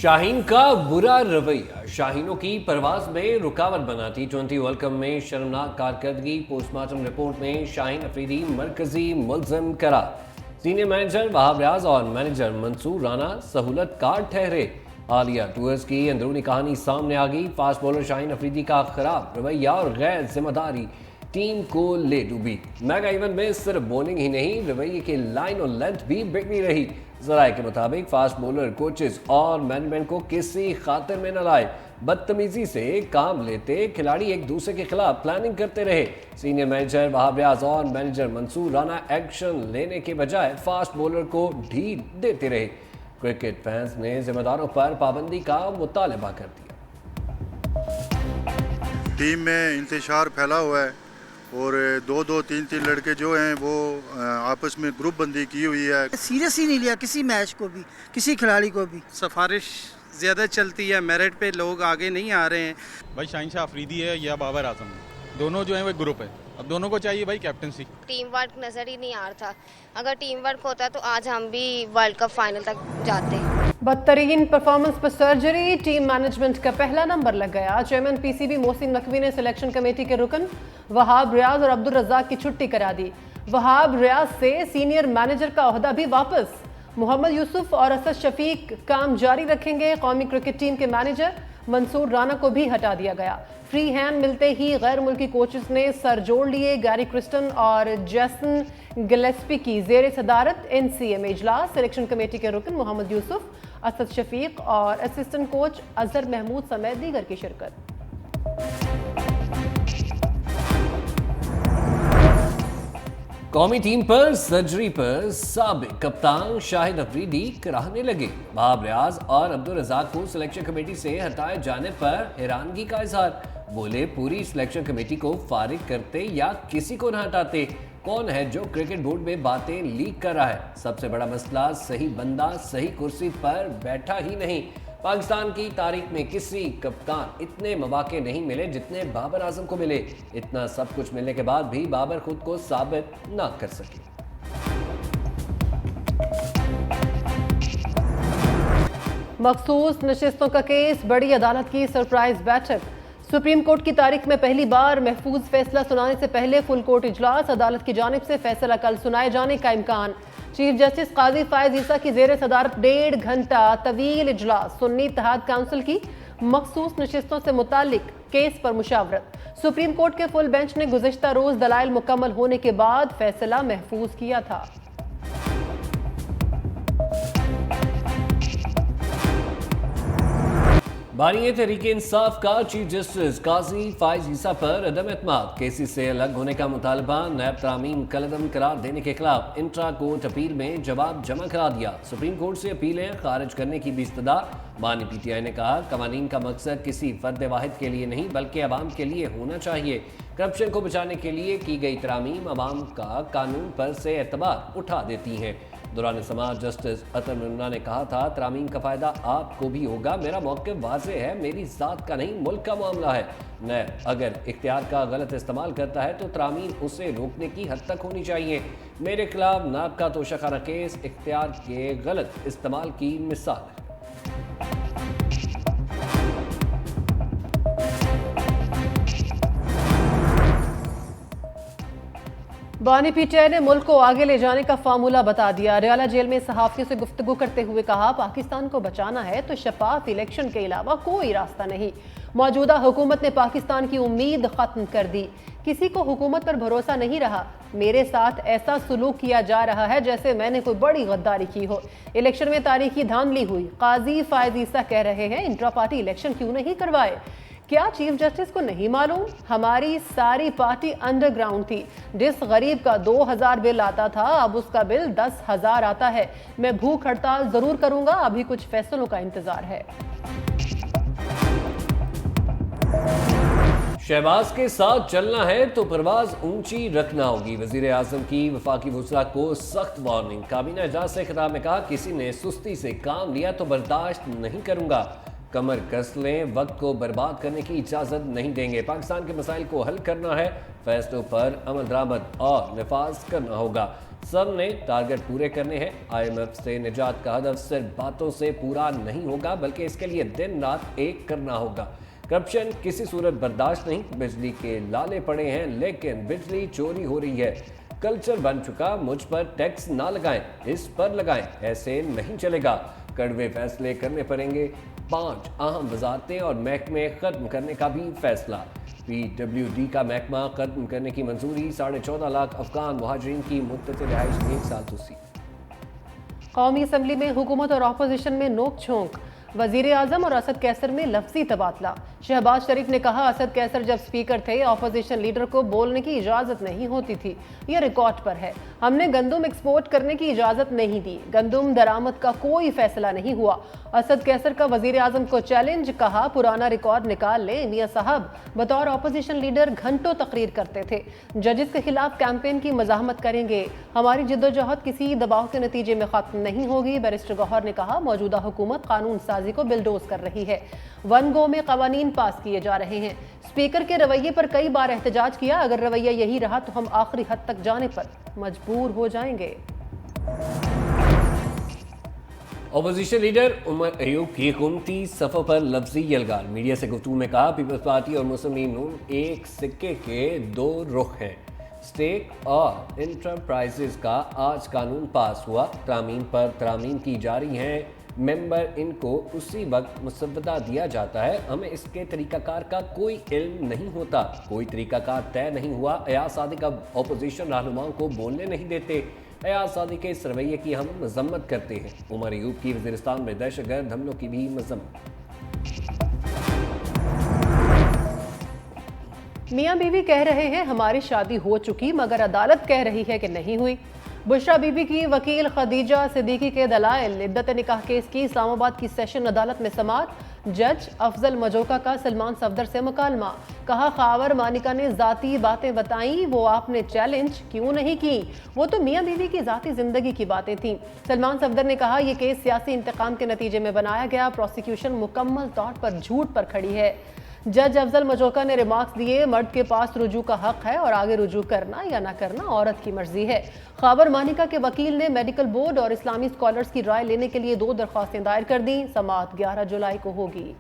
शाहीन का बुरा रवैया शाहीनों की परवाज में रुकावट बना। T20 वर्ल्ड कप में शर्मनाक कारकर्दगी, पोस्टमार्टम रिपोर्ट में शाहीन अफरीदी मरकजी मुल्जिम करार। सीनियर मैनेजर वहाब रियाज और मैनेजर मंसूर राना सहूलत कार ठहरे। हालिया टूर्स की अंदरूनी कहानी सामने आ गई। फास्ट बॉलर शाहीन अफरीदी का खराब रवैया और गैर जिम्मेदारी टीम को ले डूबी। मेगा इवेंट में सिर्फ बॉलिंग ही नहीं, रवैये की लाइन और लेंथ भी बिगड़ी रही। जराये के मुताबिक फास्ट बॉलर कोचेस और मैनेजमेंट को किसी खातिर में न लाए, बदतमीजी से काम लेते खिलाड़ी एक दूसरे के खिलाफ प्लानिंग करते रहे। सीनियर मैनेजर वहाब रियाज और मैनेजर मंसूर राना एक्शन लेने के बजाय फास्ट बॉलर को ढील देते रहे। क्रिकेट फैंस ने जिम्मेदारों पर पाबंदी का मुतालबा कर दिया। टीम में इंतशार फैला हुआ है और दो दो तीन तीन लड़के जो हैं वो आपस में ग्रुप बंदी की हुई है। सीरियस ही नहीं लिया किसी मैच को भी, किसी खिलाड़ी को भी। सिफारिश ज़्यादा चलती है, मेरिट पे लोग आगे नहीं आ रहे हैं। भाई शाहीन शाह अफरीदी है या बाबर आजम है, दोनों जो है वो ग्रुप है। अब दोनों को चाहिए भाई कैप्टनसी। टीम वर्क नज़र ही नहीं आ रहा था। अगर टीम वर्क होता तो आज हम भी वर्ल्ड कप फाइनल तक जाते। बदतरीन परफॉर्मेंस पर सर्जरी, टीम मैनेजमेंट का पहला नंबर लग गया। चेयरमैन पीसीबी मोहसिन नकवी ने सिलेक्शन कमेटी के रुकन वहाब रियाज और अब्दुल रज़ाक की छुट्टी करा दी। वहाब रियाज से सीनियर मैनेजर का ओहदा भी वापस। मोहम्मद यूसुफ और असद शफीक काम जारी रखेंगे। कौमी क्रिकेट टीम के मैनेजर मंसूर राना को भी हटा दिया गया। फ्री हैंड मिलते ही गैर मुल्की कोचेस ने सर जोड़ लिए। गैरी क्रिस्टन और जैसन गिलेस्पी की जेर सदारत एनसीए में इजलास। सिलेक्शन कमेटी के रुकन मोहम्मद यूसुफ, असद शफीक और असिस्टेंट कोच अजहर महमूद समेत दीगर की शिरकत। कौमी टीम पर सर्जरी पर साबिक कप्तान शाहिद अफरीदी कराहने लगे। वहाब रियाज और अब्दुल रज़ाक को सिलेक्शन कमेटी से हटाए जाने पर हैरानगी का इजहार। बोले पूरी सिलेक्शन कमेटी को फारिग करते या किसी को न हटाते। कौन है जो क्रिकेट बोर्ड में बातें लीक कर रहा है? सबसे बड़ा मसला सही बंदा सही कुर्सी पर बैठा ही नहीं। पाकिस्तान की तारीख में किसी कप्तान इतने मौके नहीं मिले जितने बाबर आजम को मिले। इतना सब कुछ मिलने के बाद भी बाबर खुद को साबित ना कर सके। मखसूस नशिस्तों का केस, बड़ी अदालत की सरप्राइज बैठक। सुप्रीम कोर्ट की तारीख में पहली बार महफूज फैसला सुनाने से पहले फुल कोर्ट इजलास। अदालत की जानिब से फैसला कल सुनाए जाने का इम्कान। चीफ जस्टिस काजी फायज ईसा की जेर सदारत 1.5 घंटा तवील इजलास। सुन्नी इत्तेहाद काउंसिल की मखसूस नशिस्तों से मुतालिक केस पर मुशावरत। सुप्रीम कोर्ट के फुल बेंच ने गुज़िश्ता रोज दलाइल मुकम्मल होने के बाद फैसला महफूज किया था। बानी तहरीक इंसाफ का चीफ जस्टिस काजी फायज ईसा पर अदम एतमाद। केसी से अलग होने का मुतालबा। नैब तरामीम कलदम करार देने के खिलाफ इंट्रा कोर्ट अपील में जवाब जमा करा दिया। सुप्रीम कोर्ट से अपीलें खारिज करने की भी इस्तदा। बानी पीटीआई ने कहा कवानीन का मकसद किसी फर्द वाहिद के लिए नहीं बल्कि अवाम के लिए होना चाहिए। करप्शन को बचाने के लिए की गई तरामीम अवाम का कानून पर से एतबार उठा देती हैं। दौरान समाज जस्टिस अतर मुन्ना ने कहा था तरामीम का फ़ायदा आपको भी होगा। मेरा मौक़िफ़ वाज़ेह है, मेरी ज़ात का नहीं मुल्क का मामला है। नैब अगर इख्तियार का गलत इस्तेमाल करता है तो तरामीम उसे रोकने की हद तक होनी चाहिए। मेरे खिलाफ नाब का तोशाखाना केस इख्तियार के गलत इस्तेमाल की मिसाल है। बानी पीटीआई ने मुल्क को आगे ले जाने का फार्मूला बता दिया। रियाला जेल में सहाफ़ियों से गुफ्तगू करते हुए कहा पाकिस्तान को बचाना है तो शफाफ इलेक्शन के अलावा कोई रास्ता नहीं। मौजूदा हुकूमत ने पाकिस्तान की उम्मीद ख़त्म कर दी। किसी को हुकूमत पर भरोसा नहीं रहा। मेरे साथ ऐसा सुलूक किया जा रहा है जैसे मैंने कोई बड़ी गद्दारी की हो। इलेक्शन में तारीखी धांधली हुई। काजी फायज ईसा कह रहे हैं इंट्रा पार्टी इलेक्शन क्यों नहीं करवाए? क्या चीफ जस्टिस को नहीं मालूम? हमारी सारी पार्टी अंडरग्राउंड थी। जिस गरीब का 2000 बिल आता था अब उसका बिल 10,000 आता है। मैं भूख हड़ताल जरूर करूंगा, अभी कुछ फैसलों का इंतजार है। शहबाज के साथ चलना है तो परवाज ऊंची रखना होगी। वजीर आजम की वफाकी वुज़रा को सख्त वार्निंग। काबीना इजलास से खिताब में कहा किसी ने सुस्ती से काम लिया तो बर्दाश्त नहीं करूंगा। कमर कस लें, वक्त को बर्बाद करने की इजाज़त नहीं देंगे। पाकिस्तान के मसाइल को हल करना है, फैसलों पर अमल दरामद और नफाज करना होगा। सब ने टारगेट पूरे करने हैं। IMF से निजात का हदफ सिर्फ बातों से पूरा नहीं होगा, बल्कि इसके लिए दिन रात एक करना होगा। करप्शन किसी सूरत बर्दाश्त नहीं। बिजली के लाले पड़े हैं, लेकिन बिजली चोरी हो रही है। कल्चर बन चुका, मुझ पर टैक्स ना लगाएं, इस पर लगाएं, ऐसे नहीं चलेगा। कड़वे फैसले करने पड़ेंगे। 5 अहम वजारतें और महकमे खत्म करने का भी फैसला। PWD का महकमा खत्म करने की मंजूरी। 14.5 लाख अफगान मुहाजिरीन की मुद्दत रिहाइश 1 साल तोसी। कौमी असम्बली में हुकूमत और अपोजिशन में नोक झोंक। वजीर आजम और असद कैसर में लफ्जी तबादला। शहबाज शरीफ ने कहा, असद कैसर जब स्पीकर थे अपोजिशन लीडर को बोलने की इजाज़त नहीं होती थी, यह रिकॉर्ड पर है। हमने गंदम एक्सपोर्ट करने की इजाज़त नहीं दी, गंदम दरामद का कोई फैसला नहीं हुआ। असद कैसर का वजीर आजम को चैलेंज, कहा पुराना रिकॉर्ड निकाल लें। मियां साहब बतौर अपोजिशन लीडर घंटों तकरीर करते थे, जजेस के खिलाफ कैंपेन की मजाहमत करेंगे। हमारी जिद्दोजहद किसी दबाव के नतीजे में खत्म नहीं होगी। बैरिस्टर गौहर ने कहा, मौजूदा हुकूमत कानून साजी को बिलडोज कर रही है, वन गो में कवानीन पास किए जा रहे हैं। स्पीकर के रवैये पर कई बार एहतजाज किया, अगर रवैया यही रहा तो हम आखिरी हद तक जाने पर मजबूर हो जाएंगे। अपोजिशन लीडर उमर अयूब की हुकूमती सफ़र पर लफ्जी यलगार। मीडिया से गुफ्तगू में कहा, पीपल्स पार्टी और मुस्लिम लीग नून एक सिक्के के 2 रुख हैं। स्टेक और इंटरप्राइजेज का आज कानून पास हुआ, तरामीम पर तरामीम की जा रही हैं। मेंबर इनको उसी वक्त मुसव्वदा दिया जाता है। हमें इसके तरीकाकार का कोई इल्म नहीं होता, कोई तरीकाकार तय नहीं हुआ। अयाज सादिक अब अपोजिशन रहनुमाओं को बोलने नहीं देते। अयाज सादिक के इस रवैये की हम मजम्मत करते हैं। उमर अयूब की वज़ीरिस्तान में दहशतगर्द हमलों की भी मजम्मत। मियां बीवी कह रहे हैं हमारी शादी हो चुकी, मगर अदालत कह रही है कि नहीं हुई। बुशरा बीबी की वकील खदीजा सिद्दीकी के दलाइल। इद्दत निकाह केस की इस्लामाबाद की सेशन अदालत में समाअत। जज अफजल मजोका का सलमान सफदर से मुकालमा। कहा, खावर मानिका ने जाती बातें बताई, वो आपने चैलेंज क्यों नहीं की? वो तो मियां बीवी की जाती जिंदगी की बातें थीं। सलमान सफदर ने कहा, यह केस सियासी इंतकाम के नतीजे में बनाया गया, प्रोसिक्यूशन मुकम्मल तौर पर झूठ पर खड़ी है। जज अफजल मजोका ने रिमार्क्स दिए, मर्द के पास रुजू का हक है और आगे रुजू करना या ना करना औरत की मर्जी है। खाबर मानिका के वकील ने मेडिकल बोर्ड और इस्लामी स्कॉलर्स की राय लेने के लिए 2 दरख्वास्तें दायर कर दी। समाअत 11 जुलाई को होगी।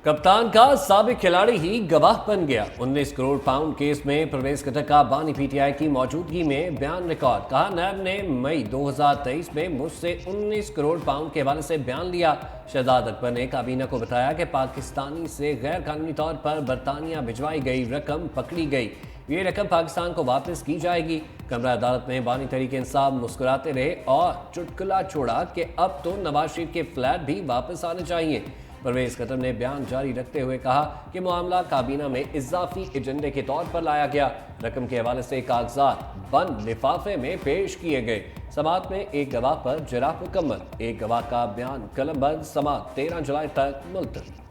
कप्तान का साबिक खिलाड़ी ही गवाह बन गया। 19 करोड़ पाउंड केस में परवेज खट्टर का बानी PTI की मौजूदगी में बयान रिकॉर्ड। कहा, नैब ने मई 2023 में मुझसे 19 करोड़ पाउंड के हवाले से बयान लिया। शहजाद अकबर ने काबीना को बताया कि पाकिस्तानी से गैर कानूनी तौर पर बरतानिया भिजवाई गई रकम पकड़ी गई, ये रकम पाकिस्तान को वापस की जाएगी। कमरा अदालत में बानी तहरीक इंसाफ मुस्कुराते रहे और चुटकुला छोड़ा कि अब तो नवाज शरीफ के फ्लैट भी वापस आने चाहिए। परवेज खट्टर ने बयान जारी रखते हुए कहा कि मामला काबीना में इजाफी एजेंडे के तौर पर लाया गया। रकम के हवाले से कागजात बंद लिफाफे में पेश किए गए। समाअत में एक गवाह पर जराह मुकम्मल। एक गवाह का बयान कलमबंद। समाअत 13 जुलाई तक मुलतवी।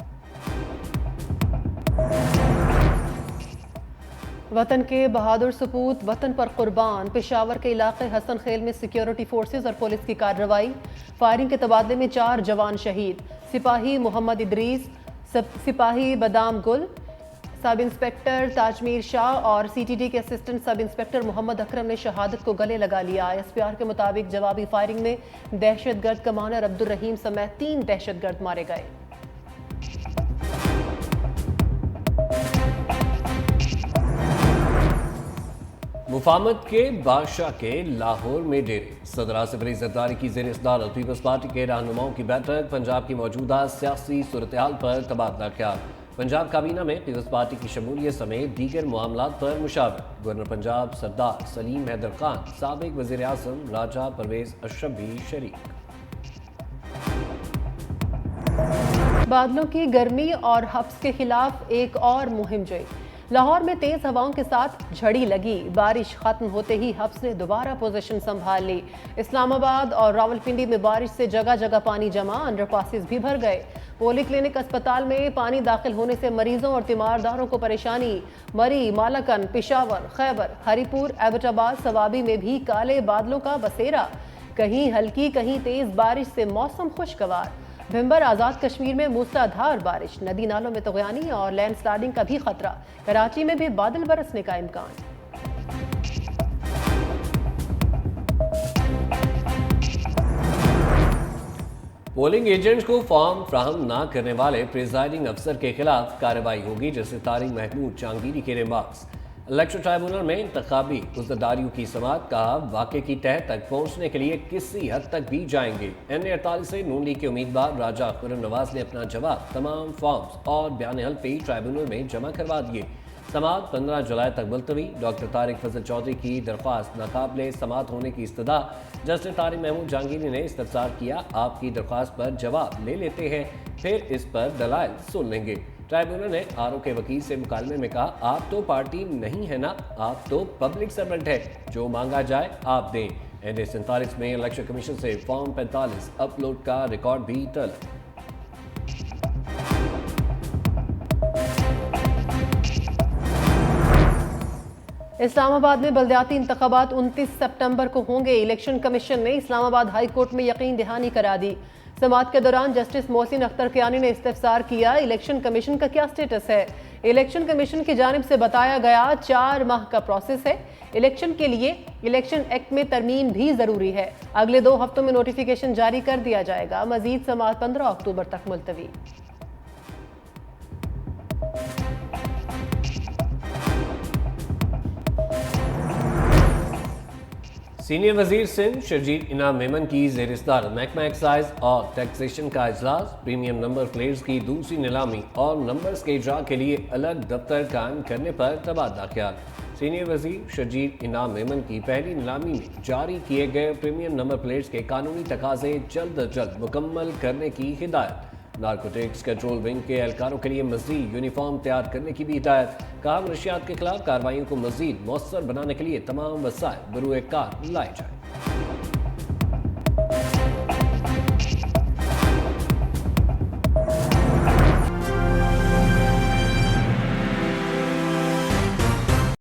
वतन के बहादुर सपूत वतन पर कुर्बान। पेशावर के इलाके हसन खेल में सिक्योरिटी फोर्सेस और पुलिस की कार्रवाई। फायरिंग के तबादले में 4 जवान शहीद। सिपाही मोहम्मद इदरीस, सिपाही बदाम गुल, सब इंस्पेक्टर ताजमीर शाह और CTD के assistant sub inspector Mohammad Akram ने शहादत को गले लगा लिया। SPR के मुताबिक जवाबी फायरिंग में दहशतगर्द कमांडर अब्दुल रहीम समेत 3 दहशतगर्द मारे गए। मुफाहमत के बादशाह के लाहौर में डेरे। सदर आसिफ अली जरदारी की ज़ेर सदारत पीपल्स पार्टी के रहनुमाओं की बैठक। पंजाब की मौजूदा सियासी सूरत हाल पर तबादला ख्याल। पंजाब काबीना में पीपल्स पार्टी की शमूलियत समेत दीगर मामलात पर मुशावरत। गवर्नर पंजाब सरदार सलीम हैदर खान, साबिक वज़ीर आज़म राजा परवेज अशरफ भी शरीक। बादलों की गर्मी और हब्स के खिलाफ एक और मुहिम जोई। लाहौर में तेज हवाओं के साथ झड़ी लगी। बारिश खत्म होते ही हब्स ने दोबारा पोजीशन संभाल ली। इस्लामाबाद और रावलपिंडी में बारिश से जगह जगह पानी जमा, अंडरपासेस भी भर गए। पोली क्लिनिक अस्पताल में पानी दाखिल होने से मरीजों और तीमारदारों को परेशानी। मरी, मालाकन, पेशावर, खैबर, हरीपुर, एबटाबाद, सवाबी में भी काले बादलों का बसेरा। कहीं हल्की कहीं तेज बारिश से मौसम खुशगवार। भिंबर आज़ाद कश्मीर में मूसलाधार बारिश, नदी नालों में तगयानी और लैंड स्लाइडिंग का भी खतरा। कराची में भी बादल बरसने का इम्कान। पोलिंग एजेंट्स को फॉर्म फ्राहम न करने वाले प्रिजाइडिंग अफसर के खिलाफ कार्रवाई होगी, जैसे तारिक महमूद जहांगीरी के रिमार्क्स। इलेक्शन ट्राइब्यूनल में इंतखाबी उज़्ज़दारियों की समाअत, कहा वाक़े की तह तक पहुंचने के लिए किसी हद तक भी जाएंगे। NA48 से नून लीग के उम्मीदवार राजा खुर्रम नवाज ने अपना जवाब तमाम फॉर्म्स और बयान हल्फी ट्राइब्यूनल में जमा करवा दिए। समाअत 15 जुलाई तक मुलतवी। डॉक्टर तारिक फजल चौधरी की दरख्वास्त नाकाबिले समाअत होने की इस्तदा। जस्टिस तारिक महमूद जहांगीरी ने इस्तफसार किया, आपकी दरख्वास्त पर जवाब ले लेते हैं, फिर इस पर दलाइल सुन लेंगे। ट्राइब्यूनल ने आरओ के वकील से मुकालमे में कहा, आप तो पार्टी नहीं है ना, आप तो पब्लिक सर्वेंट है, जो मांगा जाए आप दें। NA47 में इलेक्शन कमीशन से फॉर्म 45 अपलोड का रिकॉर्ड भी तलब। इस्लामाबाद में बल्दियाती इंतखाबात 29 सितंबर को होंगे। इलेक्शन कमीशन ने इस्लामाबाद हाई कोर्ट में यकीन दहानी करा दी। समाअत के दौरान जस्टिस मोहसिन अख्तर कियानी ने इस्तफसार किया, इलेक्शन कमीशन का क्या स्टेटस है। इलेक्शन कमीशन की जानिब से बताया गया 4 माह का प्रोसेस है। इलेक्शन के लिए इलेक्शन एक्ट में तरमीम भी ज़रूरी है। अगले 2 हफ्तों में नोटिफिकेशन जारी कर दिया जाएगा। मजीद समाअत 15 अक्टूबर तक मुलतवी। सीनियर वजीर सिंध शर्जील इनाम मेमन की ज़ेर सदारत महकमा एक्साइज और टैक्सेशन का इजलास। प्रीमियम नंबर प्लेट्स की दूसरी नीलामी और नंबर्स के इजरा के लिए अलग दफ्तर कायम करने पर तबादला ख्याल। सीनियर वजीर शर्जील इनाम मेमन की पहली नीलामी में जारी किए गए प्रीमियम नंबर प्लेट्स के कानूनी तकाजे जल्द अज जल्द मुकम्मल करने की हिदायत। नारकोटिक्स कंट्रोल विंग के एहलकारों के लिए मज़ीद यूनिफॉर्म तैयार करने की भी हिदायत। कहा, मनशियात के खिलाफ कार्रवाइयों को मज़ीद मौसर बनाने के लिए तमाम वसाइल बरूए कार लाए जाए।